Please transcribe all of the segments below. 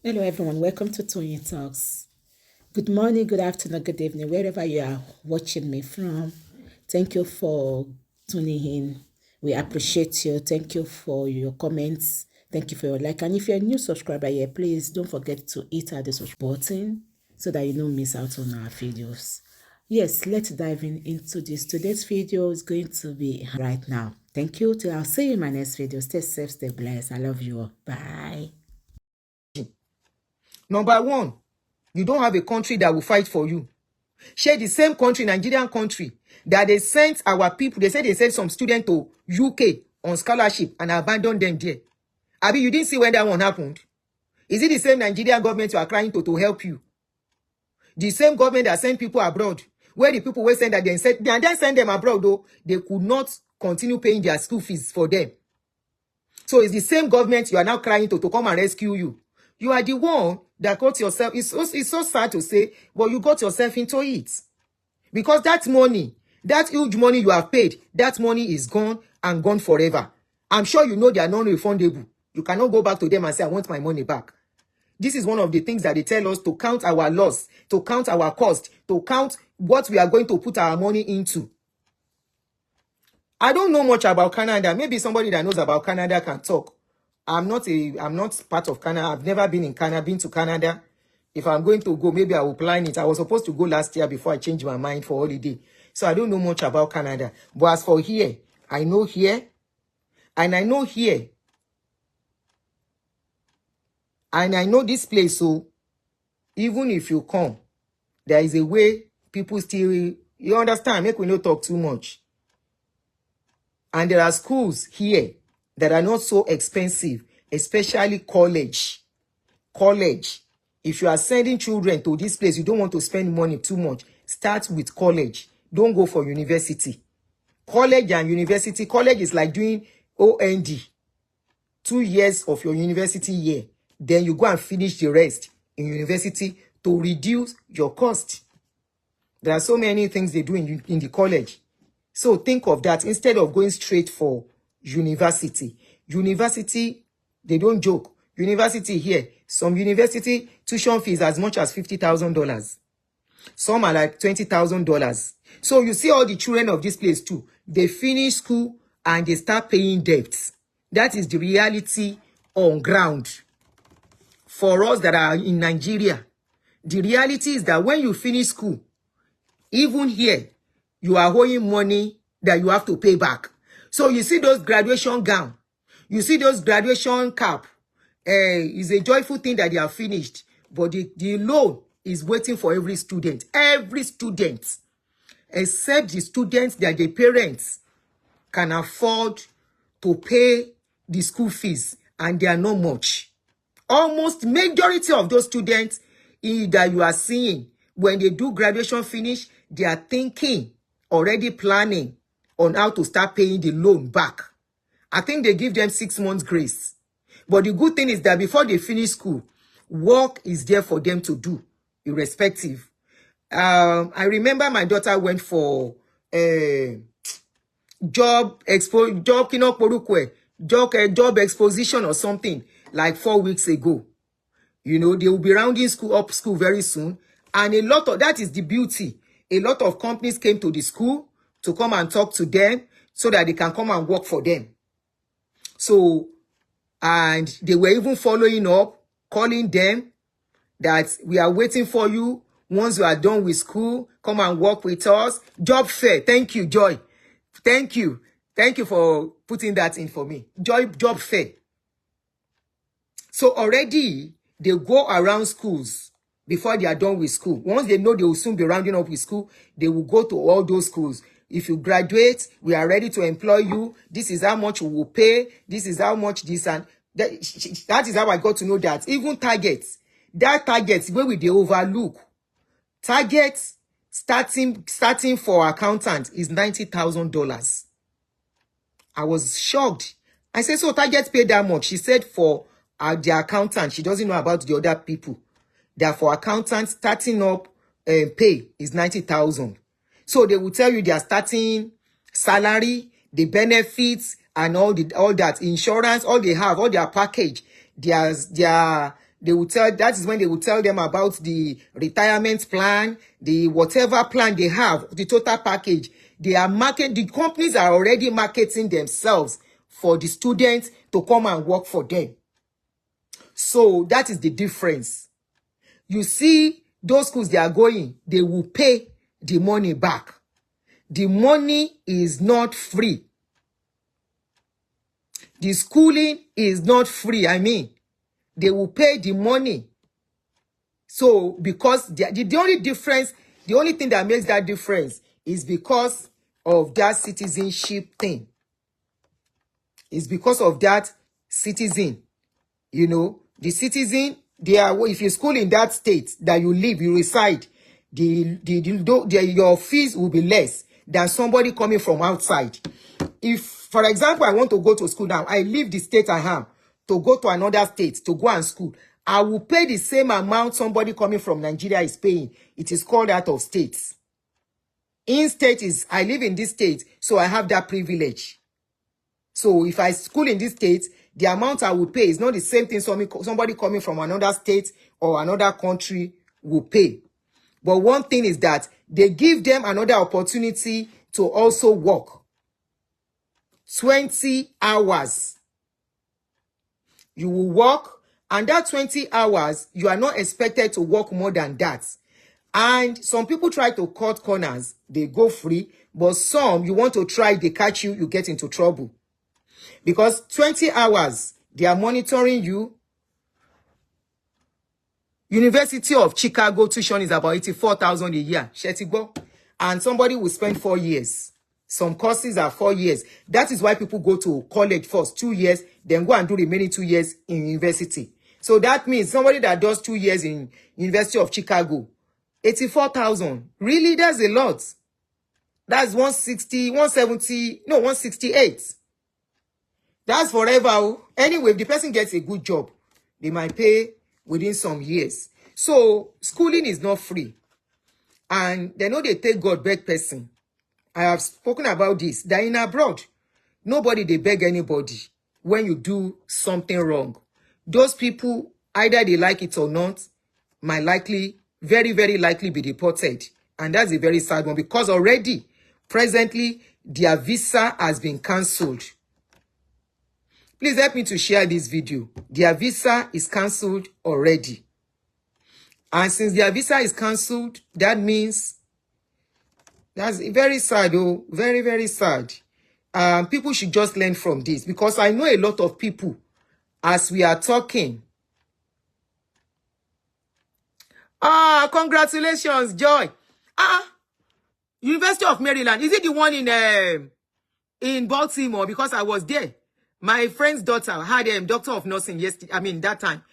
Hello, everyone. Welcome to Tony Talks. Good morning, good afternoon, good evening, wherever you are watching me from. Thank you for tuning in. We appreciate you. Thank you for your comments. Thank you for your like. And if you're a new subscriber here, please don't forget to hit the subscribe button so that you don't miss out on our videos. Yes, let's dive into this. Today's video is going to be right now. Thank you. Till I'll see you in my next video. Stay safe, stay blessed. I love you all. Bye. Number one, you don't have a country that will fight for you. Share the same country, Nigerian country, that they sent our people, they said they sent some students to UK on scholarship and abandoned them there. Abi, you didn't see when that one happened? Is it the same Nigerian government you are crying to help you? The same government that sent people abroad, where the people were sent that they then send them abroad, though, they could not continue paying their school fees for them. So it's the same government you are now crying to come and rescue you. You are the one that got yourself, it's so sad to say, but you got yourself into it. Because that money, that huge money you have paid, that money is gone and gone forever. I'm sure you know they are non-refundable. You cannot go back to them and say, I want my money back. This is one of the things that they tell us, to count our loss, to count our cost, to count what we are going to put our money into. I don't know much about Canada. Maybe somebody that knows about Canada can talk. I'm not part of Canada. I've never been in Canada, been to Canada. If I'm going to go, maybe I will plan it. I was supposed to go last year before I changed my mind for holiday. So I don't know much about Canada. But as for here, I know here. And I know here. And I know this place. So even if you come, there is a way people still, you understand, make we not talk too much. And there are schools here that are not so expensive, especially college. College. If you are sending children to this place, you don't want to spend money too much. Start with college. Don't go for university. College and university. College is like doing OND. 2 years of your university year. Then you go and finish the rest in university to reduce your cost. There are so many things they do in the college. So think of that instead of going straight for university. University, they don't joke. University here, some university tuition fees as much as $50,000. Some are like $20,000. So you see all the children of this place too. They finish school and they start paying debts. That is the reality on ground. For us that are in Nigeria, the reality is that when you finish school, even here, you are owing money that you have to pay back. So you see those graduation gown, you see those graduation cap. It's a joyful thing that they are finished, but the loan is waiting for every student, except the students that the parents can afford to pay the school fees, and they are not much. Almost majority of those students that you are seeing, when they do graduation finish, they are thinking, already planning on how to start paying the loan back. I think they give them 6 months grace. But the good thing is that before they finish school, work is there for them to do, irrespective. I remember my daughter went for job exposition or something like 4 weeks ago. You know, they will be rounding school very soon. And a lot of, that is the beauty. A lot of companies came to the school to come and talk to them so that they can come and work for them. So, and they were even following up, calling them that we are waiting for you. Once you are done with school, come and work with us. Job fair. Thank you, Joy. Thank you. Thank you for putting that in for me. Job fair. So already they go around schools before they are done with school. Once they know they will soon be rounding up with school, they will go to all those schools. If you graduate, we are ready to employ you. This is how much we will pay. This is how much this and that. That is how I got to know that. Even targets. That targets, where will they overlook? Targets starting for accountant is $90,000. I was shocked. I said, so targets pay that much? She said for the accountant. She doesn't know about the other people. Therefore, accountants starting up pay is 90,000. So they will tell you their starting salary, the benefits, and all that insurance, all they have, all their package, their that is when they will tell them about the retirement plan, the whatever plan they have, the total package. The companies are already marketing themselves for the students to come and work for them. So that is the difference. You see, those schools they are going, they will pay the money back. The money is not free. The schooling is not free. I mean, they will pay the money. So because the only difference, the only thing that makes that difference is because of that citizenship thing. It's because of that citizen. You know, the citizen, if you school in that state that you live, you reside, your fees will be less than somebody coming from outside. If, for example, I want to go to school now, I leave the state I am to go to another state to go and school, I will pay the same amount somebody coming from Nigeria is paying. It is called out of state. In state is, I live in this state, so I have that privilege. So if I school in this state, the amount I will pay is not the same thing somebody coming from another state or another country will pay. But one thing is that they give them another opportunity to also work. 20 hours. You will work, and that 20 hours, you are not expected to work more than that. And some people try to cut corners, they go free, but some, you want to try, they catch you, you get into trouble. Because 20 hours, they are monitoring you. University of Chicago tuition is about 84,000 a year. Shetigbo. And somebody will spend 4 years. Some courses are 4 years. That is why people go to college first, 2 years, then go and do the remaining 2 years in university. So that means somebody that does 2 years in University of Chicago, 84,000. Really, that's a lot. That's 160, 170, no, 168. That's forever. Anyway, if the person gets a good job, they might pay within some years. So schooling is not free. And they know they take God beg person. I have spoken about this. They're in abroad. Nobody they beg anybody when you do something wrong. Those people, either they like it or not, might likely, very, very likely be deported. And that's a very sad one because already, presently, their visa has been cancelled. Please help me to share this video. Their visa is cancelled already. And since their visa is cancelled, that means that's very sad, oh, very, very sad. People should just learn from this because I know a lot of people, as we are talking. Congratulations, Joy. University of Maryland. Is it the one in Baltimore? Because I was there. My friend's daughter had a doctor of nursing yesterday. I mean, that time.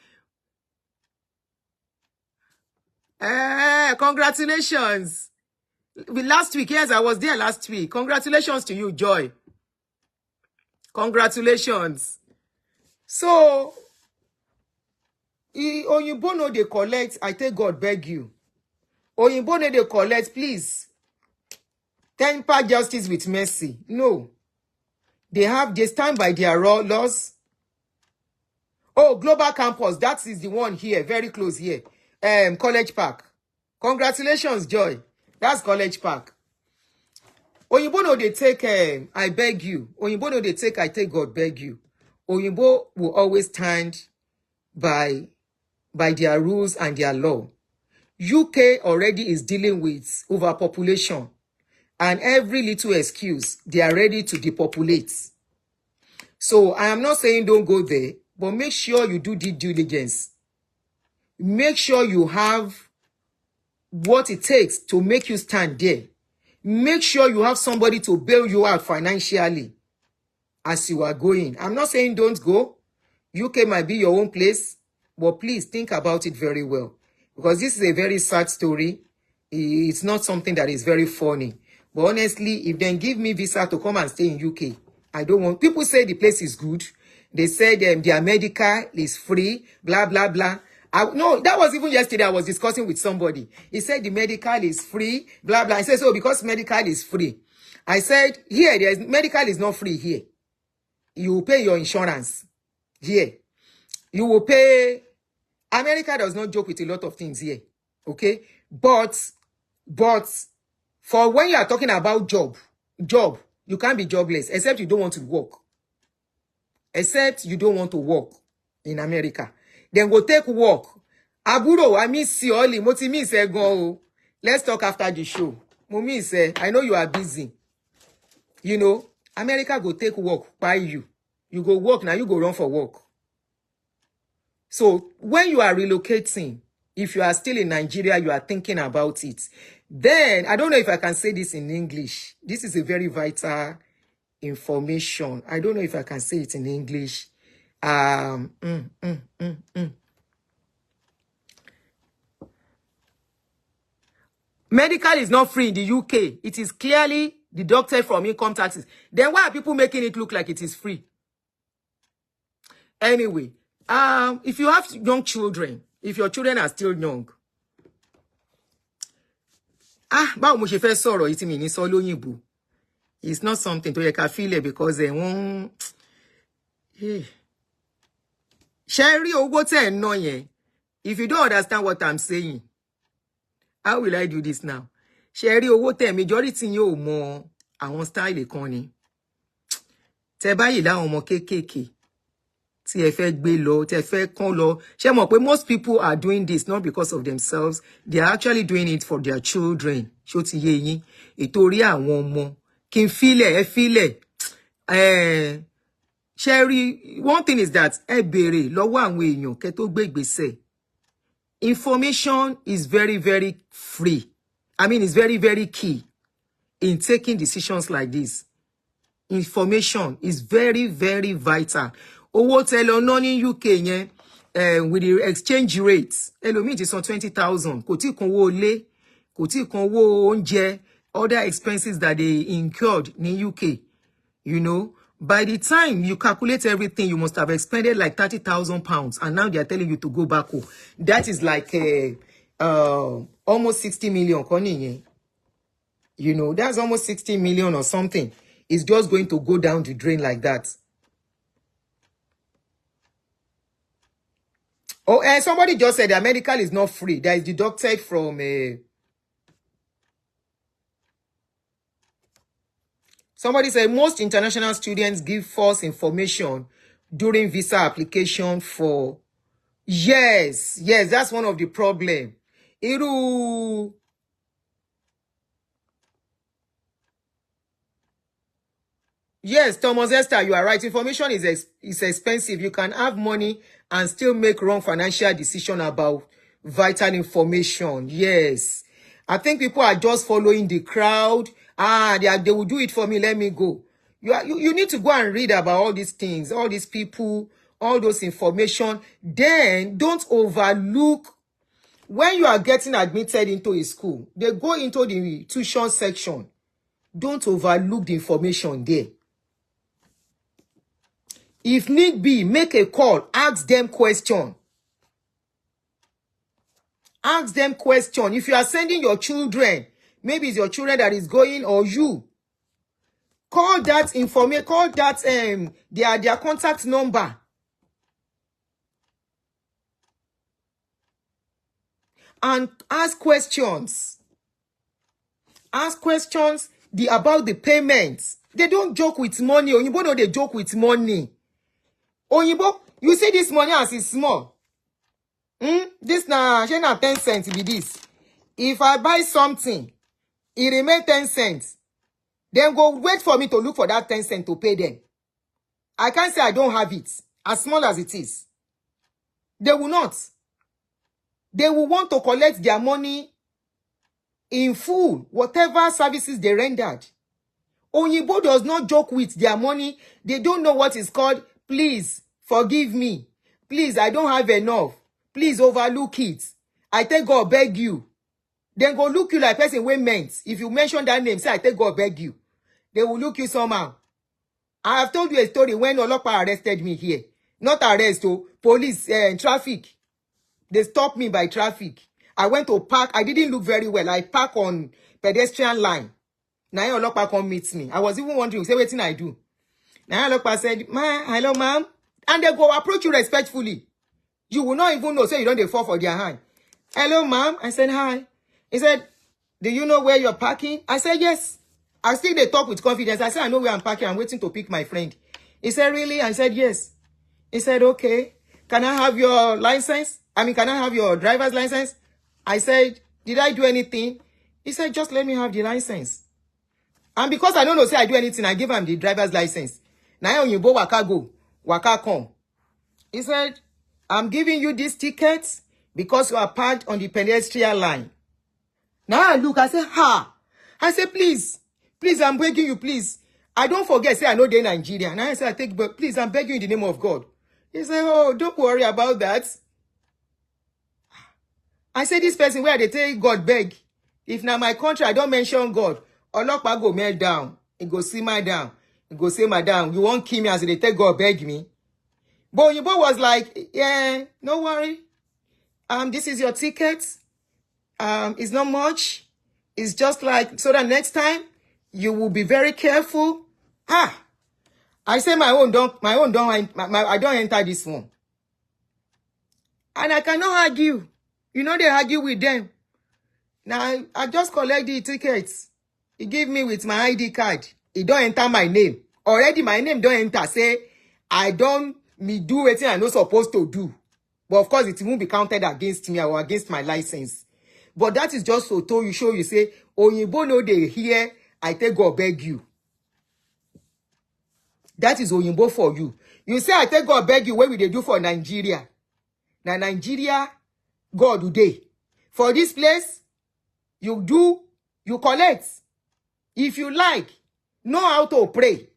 Congratulations. Last week, yes, I was there last week. Congratulations to you, Joy. Congratulations. So, Oyinbo no they collect, I take God beg you. Oyinbo no they collect, please. Temper justice with mercy. No. They stand by their laws. Oh, Global Campus, that is the one here, very close here. College Park. Congratulations, Joy. That's College Park. Oyinbo no they take, I beg you. Oyinbo no they take, I take God beg you. Oyinbo will always stand by their rules and their law. UK already is dealing with overpopulation. And every little excuse, they are ready to depopulate. So I am not saying don't go there, but make sure you do due diligence. Make sure you have what it takes to make you stand there. Make sure you have somebody to bail you out financially as you are going. I'm not saying don't go. UK might be your own place, but please think about it very well. Because this is a very sad story. It's not something that is very funny. But honestly, if they give me visa to come and stay in UK, I don't want. People say the place is good. They said their medical is free, blah, blah, blah. No, that was even yesterday I was discussing with somebody. He said the medical is free, blah, blah. I said, so because medical is free. I said, here, medical is not free here. You will pay your insurance here. You will pay America does not joke with a lot of things here. Okay? But for when you are talking about job, you can't be jobless except you don't want to work. Except you don't want to work in America. Then go take work. Aburo, I miss you only. Mo ti miss e gan o. Let's talk after the show. Mo miss I know you are busy. You know, America go take work by you. You go work now, you go run for work. So when you are relocating, if you are still in Nigeria, you are thinking about it. Then, I don't know if I can say this in English. This is a very vital information. I don't know if I can say it in English. Medical is not free in the UK. It is clearly deducted from income taxes. Then why are people making it look like it is free? Anyway, if you have young children, if your children are still young, báwo mo ṣe fẹ́ sọ̀rọ̀ yìí tí mi ní sọ lóyìnbó. It's not something to yẹ ká feel it because they won't. Sherry owó tẹ́ ná yẹn. If you don't understand what I'm saying, how will I do this now? Sherry owó tẹ́ majority yóò mọ àwọn style kan ni. Tẹ́ báyìí láwọn ọmọ kéékèèké tí ẹ fẹ́ gbé lọ, tẹ́ fẹ́ kàn lọ. Ṣé mọ̀ pé most people are doing this not because of themselves. They are actually doing it for their children. Ṣó ti yé yín. Ìtorí àwọn ọmọ. Kí n feel it. Sherry, one thing is that ẹ béèrè lọ́wọ́ àwọn èèyàn kẹ́ tó gbé ìgbésẹ̀. Information is very, very free. I mean, it's very, very key in taking decisions like this. Information is very, very vital. Owó tẹ́ lọ ná ní UK yẹn, with the exchange rates, ẹlòmíì ti san 20,000. Kò tí kan owó ilé, kò tí kan owó oúnjẹ, other expenses that they incurred in UK. You know, by the time you calculate everything, you must have expended like 30,000 pounds. And now they are telling you to go back home. That is like almost 60 million. You know, that's almost 60 million or something. It's just going to go down the drain like that. Oh, and somebody just said that medical is not free. That is deducted from somebody said most international students give false information during visa application for. Yes, that's one of the problem. Yes, Thomas Esther, you are right. Information is expensive. You can have money and still make wrong financial decision about vital information. Yes. I think people are just following the crowd. They will do it for me. Let me go. You need to go and read about all these things, all these people, all those information. Then don't overlook when you are getting admitted into a school. They go into the tuition section. Don't overlook the information there. If need be, make a call. Ask them question. Ask them question. If you are sending your children, maybe it's your children that is going or you, call that information. Call that their contact number. And ask questions. Ask questions about the payments. They don't joke with money. Oyinbo know they joke with money. Oyinbo, you see this money as it's small. This na 10 cents be this. If I buy something, it remain 10 cents. Then go wait for me to look for that 10 cents to pay them. I can't say I don't have it, as small as it is. They will not. They will want to collect their money in full, whatever services they rendered. Oyinbo does not joke with their money. They don't know what is called, please, forgive me. Please, I don't have enough. Please overlook it. I take God beg you. Then go look you like person we meant. If you mention that name, say I take God beg you. They will look you somehow. I have told you a story when Olopa arrested me here. Not arrest, police and traffic. They stopped me by traffic. I went to park. I didn't look very well. I park on pedestrian line. Now Olopa come meet me. I was even wondering, say, what thing I do? Now Olopa said, hello, ma'am. And they go approach you respectfully. You will not even know. Say you don't dey fall for their hand. Hello, ma'am. I said, hi. He said, do you know where you're parking? I said, yes. I still they talk with confidence. I said, I know where I'm parking. I'm waiting to pick my friend. He said, really? I said, yes. He said, okay. Can I have your license? Can I have your driver's license? I said, did I do anything? He said, just let me have the license. And because I don't know, say I do anything, I give him the driver's license. Now you go waka go, waka come. He said, I'm giving you this ticket because you are parked on the pedestrian line. Now I look, I say, ha. I say, please, I'm begging you, please. I don't forget, say I know they're Nigeria. Now I say, but please, I'm begging you in the name of God. He said, oh, don't worry about that. I say, this person where they take God beg. If now my country, I don't mention God. Olokpa go melt down. He go see my down. He go say, madam, you won't kill me as they take God beg me. But Yibo was like, yeah, no worry. This is your ticket. It's not much. It's just like, so that next time you will be very careful. I say I don't enter this one. And I cannot argue. You know, they argue with them. Now, I just collect the tickets. He give me with my ID card. He don't enter my name. Already my name don't enter. Say, I don't do anything I'm not supposed to do. But of course, it won't be counted against me or against my license. But that is just so to show you, say, Oyinbo no dey here, I take God beg you. That is Oyinbo for you. You say, I take God beg you, what will they do for Nigeria? Now, Nigeria, God do they. For this place, you collect. If you like, know how to pray.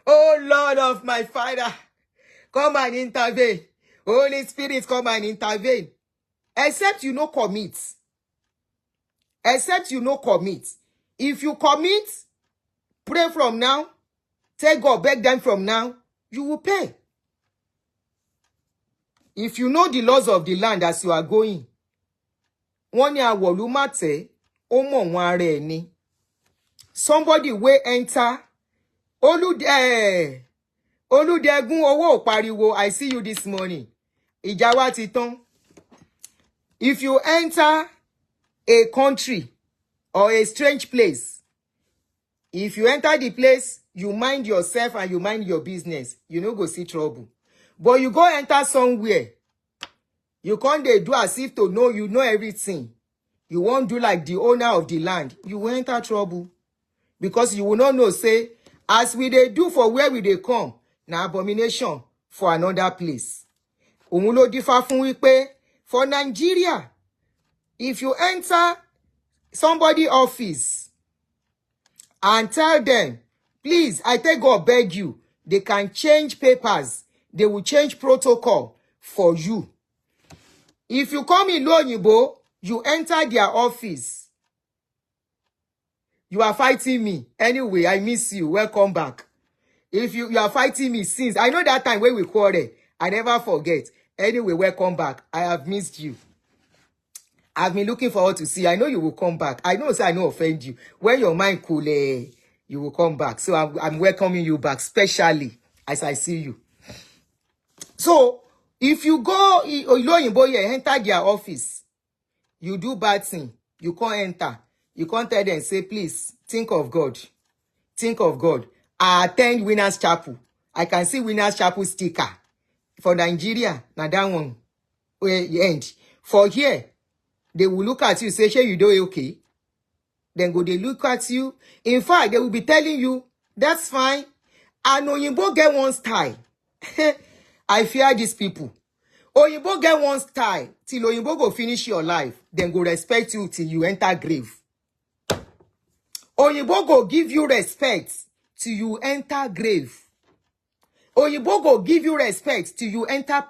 Oh, Lord of my Father, come and intervene. Holy Spirit, come and intervene. Except you no commit. Except you no commit. If you commit, pray from now, take God, beg them from now, you will pay. If you know the laws of the land as you are going, one year wolumate, omo ware ni. Somebody will enter. Oludegun owo pariwo. I see you this morning. Ijawa titon. If you enter a country or a strange place, if you enter the place, you mind yourself and you mind your business. You no go see trouble. But you go enter somewhere, you can't do as if to know you know everything. You won't do like the owner of the land. You will enter trouble. Because you will not know, say, as we they do for where we they come, na abomination for another place. Omulo difa fun wipe, for Nigeria, if you enter somebody's office and tell them, please, I take God beg you, they can change papers. They will change protocol for you. If you come in Oyinbo, you enter their office. You are fighting me. Anyway, I miss you. Welcome back. If you are fighting me since, I know that time when we quarrel, I never forget. Anyway, welcome back. I have missed you. I've been looking forward to see. I know you will come back. I know, say I know offend you. When your mind cool, you will come back. So I'm welcoming you back, especially as I see you. So if you go, enter their office, you do bad thing, you can't enter. You can't tell them, say, please, think of God. Think of God. I attend Winners Chapel. I can see Winners Chapel sticker. For Nigeria, now that one, where you end. For here, they will look at you, say, sure, you do okay. Then go, they look at you. In fact, they will be telling you, that's fine. And Oyinbo get one style. I fear these people. Oyinbo get one style. Till Oyinbo go finish your life. Then go respect you till you enter grave. Oyinbo go give you respect till you enter grave. Oyinbo go give you respect till you enter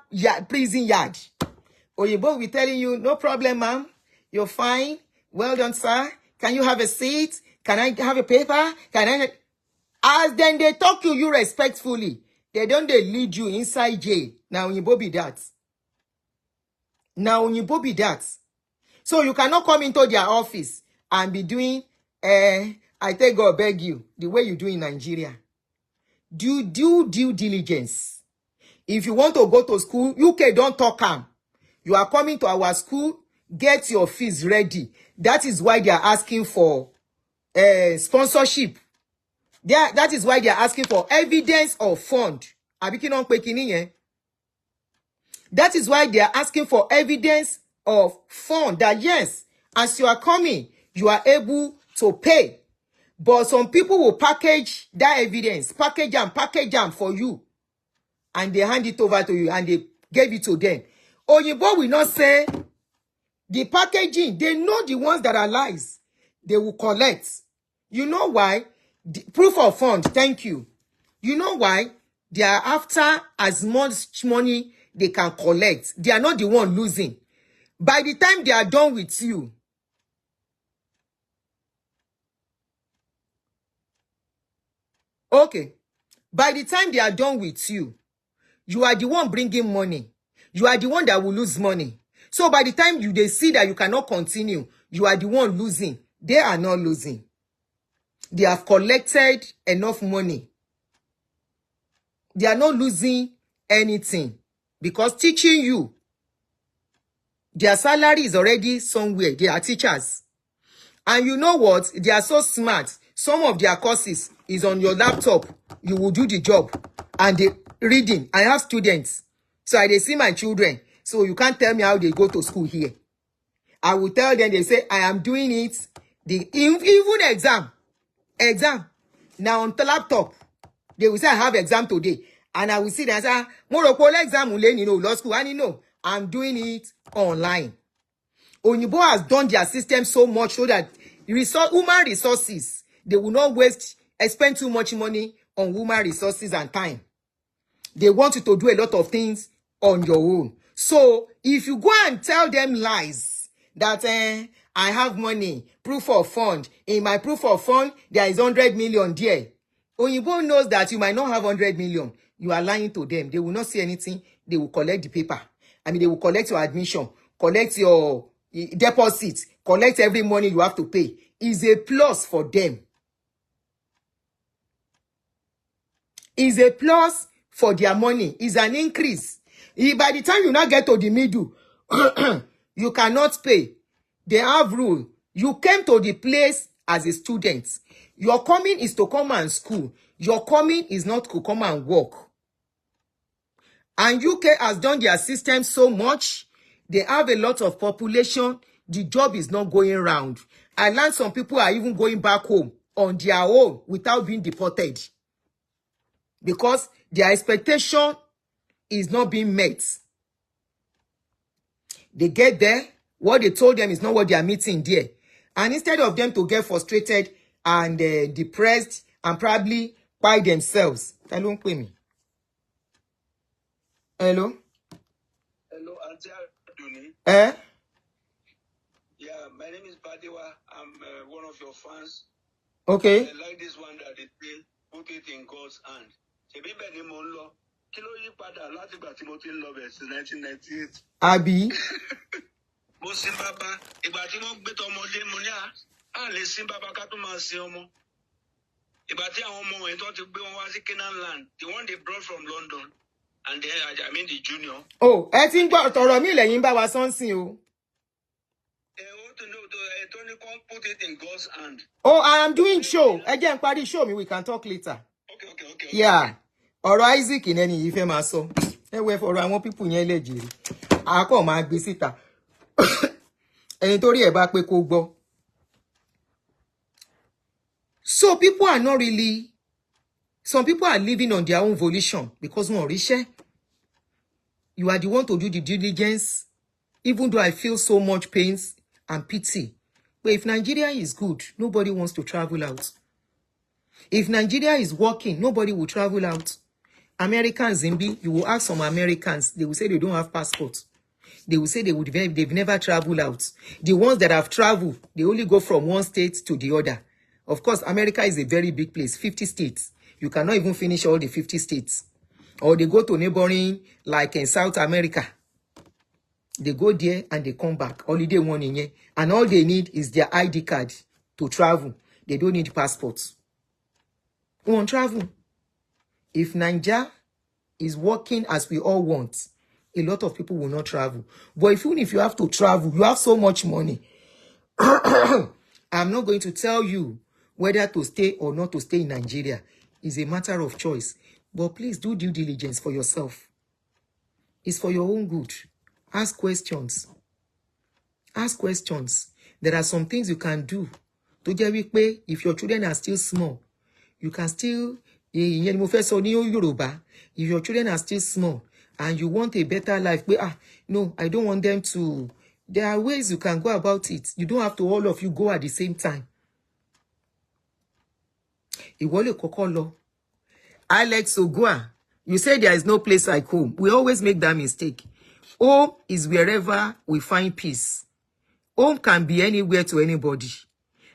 prison yard. Oyinbo will be telling you, no problem, ma'am. You're fine. Well done, sir. Can you have a seat? Can I have a paper? Can I? As then they talk to you respectfully. They lead you inside jail. Now Oyinbo be that. Now Oyinbo be that. So you cannot come into their office and be doing, I take God beg you, the way you do in Nigeria. Do due diligence. If you want to go to school, UK don't talk am. You are coming to our school, get your fees ready. That is why they are asking for sponsorship. That is why they are asking for evidence of fund. That is why they are asking for evidence of fund. That yes, as you are coming, you are able to pay. But some people will package that evidence, package them for you. And they hand it over to you and they gave it to them. Oyinbo will not say the packaging. They know the ones that are lies. They will collect. You know why? The proof of fund. Thank you. You know why? They are after as much money they can collect. They are not the one losing. By the time they are done with you, okay. By the time they are done with you, you are the one bringing money. You are the one that will lose money. So by the time they see that you cannot continue, you are the one losing. They are not losing. They have collected enough money. They are not losing anything. Because teaching you, their salary is already somewhere. They are teachers. And you know what? They are so smart. Some of their courses is on your laptop. You will do the job. And they reading. I have students. So I they see my children. So you can't tell me how they go to school here. I will tell them, they say, I am doing it. Even exam. Now on the laptop. They will say, I have exam today. And I will see them and say, Morocco exam law school. And I'm doing it online. Oyinbo has done their system so much so that human resources, they will not spend too much money on human resources and time. They want you to do a lot of things on your own. So if you go and tell them lies that I have money, proof of fund, in my proof of fund, there is 100 million there. Oyinbo knows that you might not have 100 million. You are lying to them. They will not see anything. They will collect the paper. They will collect your admission, collect your deposit, collect every money you have to pay. Is a plus for them. Is a plus for their money. Is an increase. By the time you now get to the middle, you cannot pay. They have rule. You came to the place as a student. Your coming is to come and school. Your coming is not to come and work. And UK has done their system so much. They have a lot of population. The job is not going round. I learned some people are even going back home on their own without being deported. Because their expectation is not being met. They get there. What they told them is not what they are meeting there. And instead of them to get frustrated and depressed and probably by themselves. Hello, me. Hello? Hello, Aunty Adunni. Eh? Yeah, my name is Badiwa. I'm one of your fans. Okay. I like this one that they say, put it in God's hand. Ṣebí bẹ́ẹ̀ ni mo ń lọ. Kí ló yí padà láti ìgbà tí mo ti ń lọ bẹ̀ sí 1998. Abi. Mo sin bàbá. Ìgbà tí wọ́n gbé tọmọdé mo ní à lè sin bàbá ká tó máa sin ọmọ. Ìgbà tí àwọn ọmọ wọ̀nyí tó ti gbé wọn wá sí Canaan land, the one they brought from London, and then I mean the junior. Oh, ẹ ti ń gbọ́ tọ̀rọ̀ mi lẹ́yìn bá wa sọ́nsìn o. Tony can't put it in God's hand. Oh, I am doing show. Ẹ party show me. We can talk later. Okay. Yeah. Ọ̀rọ̀ Isaac in ẹni yìí fẹ́ máa sọ. Ẹ wẹ́ fọ̀rọ̀ àwọn people yẹn lẹ́jìrì. Àkọ́ máa gbé síta. Ẹni torí ẹ̀ bá pé kó gbọ́. So people are not really, some people are living on their own volition because wọ́n ríṣẹ́. You are the one to do the diligence. Even though I feel so much pains and pity. But if Nigeria is good, nobody wants to travel out. If Nigeria is working, nobody will travel out. Americans, you will ask some Americans, they will say they don't have passports. They will say they've never traveled out. The ones that have traveled, they only go from one state to the other. Of course, America is a very big place, 50 states. You cannot even finish all the 50 states. Or they go to neighboring, like in South America. They go there and they come back. Holiday one in here. And all they need is their ID card to travel. They don't need passports. Who won't travel? If Nigeria is working as we all want, a lot of people will not travel. But even if you have to travel, you have so much money. I'm not going to tell you whether to stay or not to stay in Nigeria. It's a matter of choice. But please do due diligence for yourself. It's for your own good. Ask questions. Ask questions. There are some things you can do. To jẹ́ wípé if your children are still small, you can still, ìyẹn ni mo fẹ́ sọ ní Yorùbá, if your children are still small and you want a better life, no, I don't want them to. There are ways you can go about it. You don't have to all of you go at the same time. Ìwọ lè kọ́kọ́ lọ. Alex Ogua, you say there is no place like home. We always make that mistake. Home is wherever we find peace. Home can be anywhere to anybody.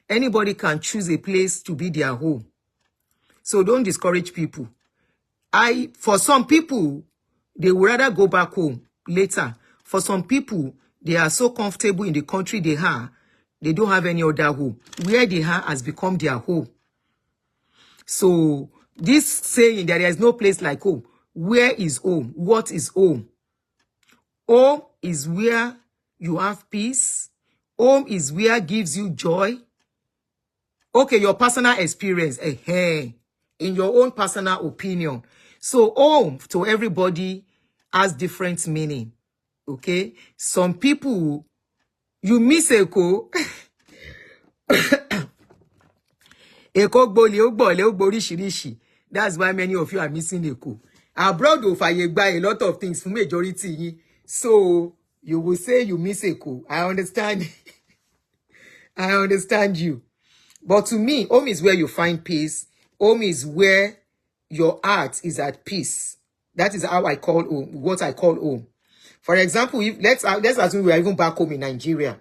Anybody can choose a place to be their home. So don't discourage people. For some people, they would rather go back home later. For some people, they are so comfortable in the country they are, they don't have any other home. Where they are has become their home. So this saying that there is no place like home. Where is home? What is home? Home is where you have peace. Home is where gives you joy. Okay, your personal experience, in your own personal opinion. So home to everybody has different meaning. Okay, some people, you miss Eko. Eko gbole ogbole ogborishirishi. That's why many of you are missing Eko. Abroad of buy a lot of things for majority. So you will say you miss Eko. I understand. I understand you. But to me, home is where you find peace. Home is where your heart is at peace. That is how I call home, what I call home. For example, if let's assume we are even back home in Nigeria.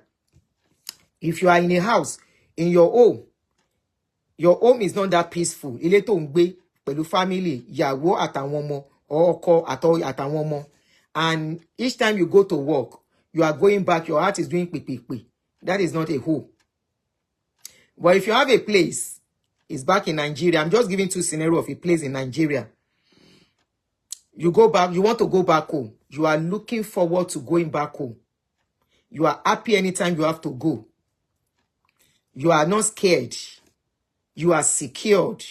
If you are in a house, in your home is not that peaceful. Ilé tó ń gbé pẹ̀lú family, ìyàwó àtàwọn ọmọ, or ọkọ àtàwọn ọmọ. And each time you go to work, you are going back, your heart is doing pi. That is not a home. But if you have a place, it's back in Nigeria. I'm just giving two scenarios of a place in Nigeria. You go back, you want to go back home. You are looking forward to going back home. You are happy anytime you have to go. You are not scared. You are secured.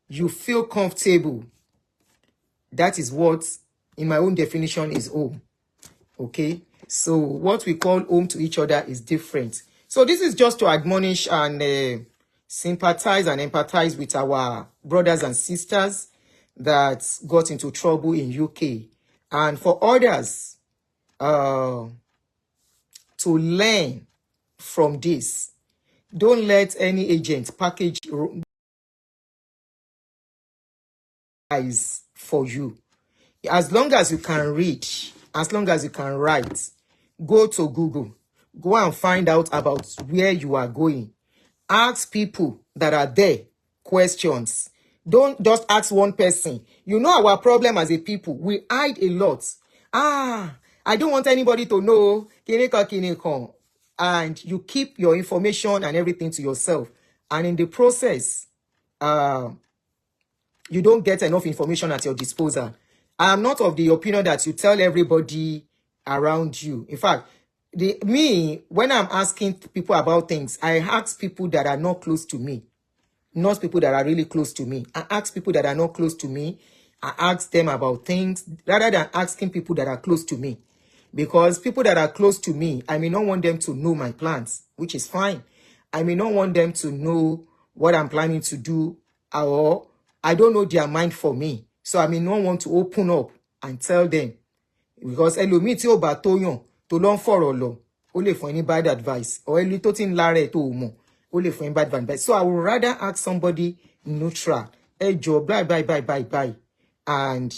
You feel comfortable. That is what, in my own definition, is home. Okay? So what we call home to each other is different. So this is just to admonish and sympathize and empathize with our brothers and sisters that got into trouble in UK. And for others to learn from this. Don't let any agent package eyes for you. As long as you can read, as long as you can write, go to Google. Go and find out about where you are going. Ask people that are there questions. Don't just ask one person. You know our problem as a people. We hide a lot. I don't want anybody to know. And you keep your information and everything to yourself. And in the process, you don't get enough information at your disposal. I am not of the opinion that you tell everybody around you. In fact, when I'm asking people about things, I ask people that are not close to me, not people that are really close to me. I ask people that are not close to me. I ask them about things rather than asking people that are close to me. Because people that are close to me, I may not want them to know my plans, which is fine. I may not want them to know what I'm planning to do, or I don't know their mind for me. So I may not want to open up and tell them. Because ẹlòmíì tí ó bá tó yàn tó lọ ń fọ̀rọ̀ lọ, ó lè fún any bad advice. Or ẹlòmíì tó ti ń lára ẹ̀ tó mọ̀, ó lè fún any bad advice. So I would rather ask somebody neutral. Ẹ jọ̀ọ́, bye. And,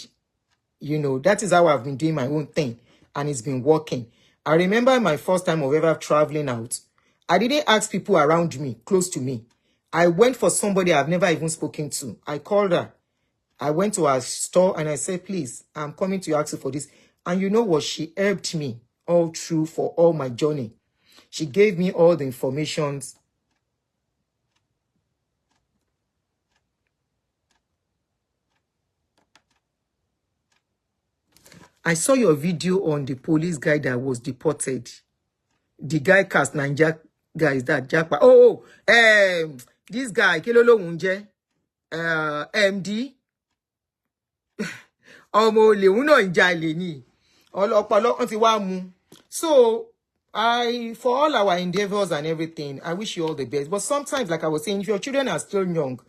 that is how I've been doing my own thing. And it's been working. I remember my first time of ever traveling out. I didn't ask people around me, close to me. I went for somebody I've never even spoken to. I called her. I went to her store and I said, please, I'm coming to ask you for this. And you know what? She helped me all through for all my journey. She gave me all the information. I saw your video on the police guy that was deported. The guy cast Ninja guy is that Japa. This guy, Kilolo Unje, MD. Ọmọ olè òun náà ń jalè ni. Ọlọ́pàá wọ́n ti wá mú. So, for all our endeavors and everything, I wish you all the best. But sometimes, like I was saying, if your children are still young,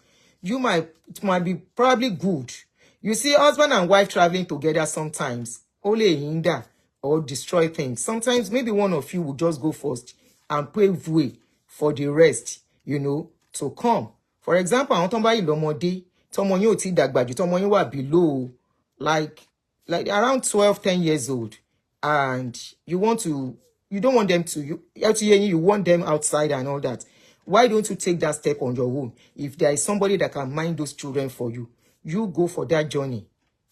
it might be probably good. You see, husband and wife traveling together sometimes, only hinder or destroy things. Sometimes, maybe one of you will just go first and pave way for the rest, to come. For example, àwọn tó ń bá ìlọ́mọdé, tọ́mọ yín ò tí dàgbà jù, tọ́mọ yín wà below, like around 12, 10 years old, and you don't want them to, you want them outside and all that. Why don't you take that step on your own? If there is somebody that can mind those children for you, you go for that journey.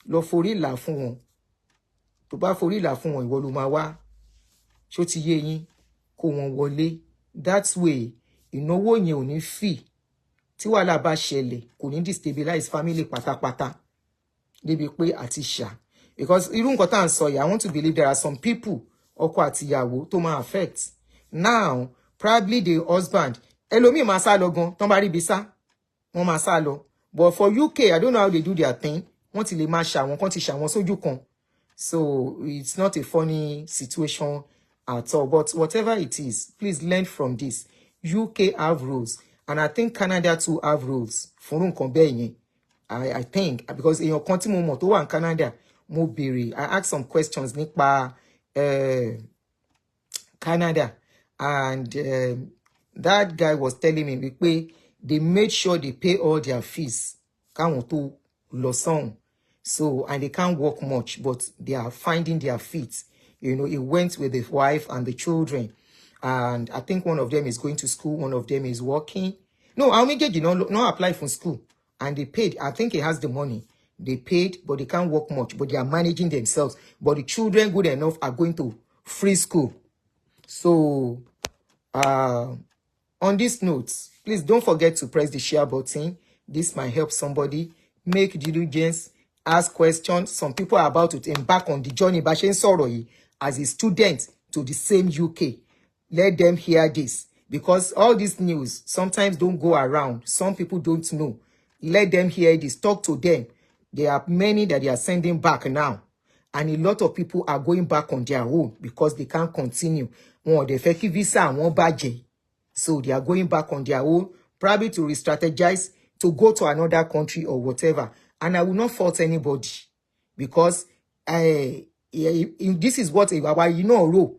Lọ forí là fún wọn. Tó bá forí là fún wọn, ìwọ ló máa wá. Ṣó ti yé yín, kó wọn wọlé. That way, ìnáwó yẹn ò ní fee. Tí wàhálà bá ṣẹlẹ̀, kò ní destabilize family pátápátá. Débi pé àti ṣá. Because irú nǹkan tá ń sọ yìí, I want to believe there are some people, ọkọ àti ìyàwó, tó máa affect. Now, probably the husband, ẹlòmíì máa sá lọ gan, tán bá rí ibi sá, wọ́n máa sá lọ. But for UK, I don't know how they do their thing. Wọ́n ti lè máa ṣà wọ́n, kán ti ṣà wọ́n sójú kan. So, it's not a funny situation at all. But whatever it is, please learn from this. UK have rules. And I think Canada too have rules. Fún nǹkan bẹ́ẹ̀ yẹn. I think, because èèyàn kan tí mo mọ̀ tó wà ní Canada, mo béèrè, I asked some questions nípa Canada. And that guy was telling me pé they made sure they pay all their fees. Káwọn tó lọ sọ́hùn. So, and they can't work much, but they are finding their feet. He went with his wife and the children. And I think one of them is going to school, one of them is working. No, how many not apply for school? And they paid. I think he has the money. They paid, but they can't work much. But they are managing themselves. But the children, good enough, are going to free school. So, on this note, please don't forget to press the share button. This might help somebody. Make diligence. Ask questions. Some people are about to embark on the journey as a student to the same UK. Let them hear this. Because all this news sometimes don't go around. Some people don't know. Let them hear this. Talk to them. There are many that they are sending back now. And a lot of people are going back on their own because they can't continue. So they are going back on their own, probably to re-strategize, to go to another country or whatever. And I will not fault anybody. Because this is what rule.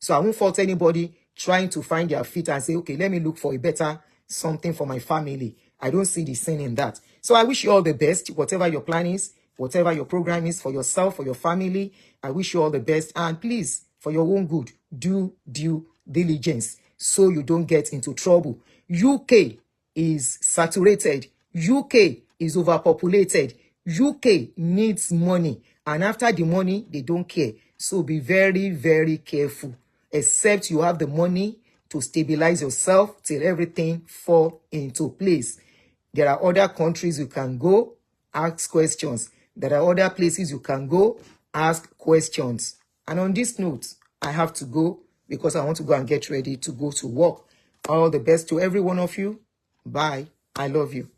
So I won't fault anybody trying to find their feet and say, okay, let me look for a better something for my family. I don't see the sin in that. So I wish you all the best, whatever your plan is, whatever your program is for yourself, for your family. I wish you all the best. And please, for your own good, do due diligence so you don't get into trouble. UK is saturated. UK is overpopulated. UK needs money. And after the money, they don't care. So be very, very careful. Except you have the money to stabilize yourself till everything fall into place. There are other countries you can go, ask questions. There are other places you can go, ask questions. And on this note, I have to go because I want to go and get ready to go to work. All the best to every one of you. Bye. I love you.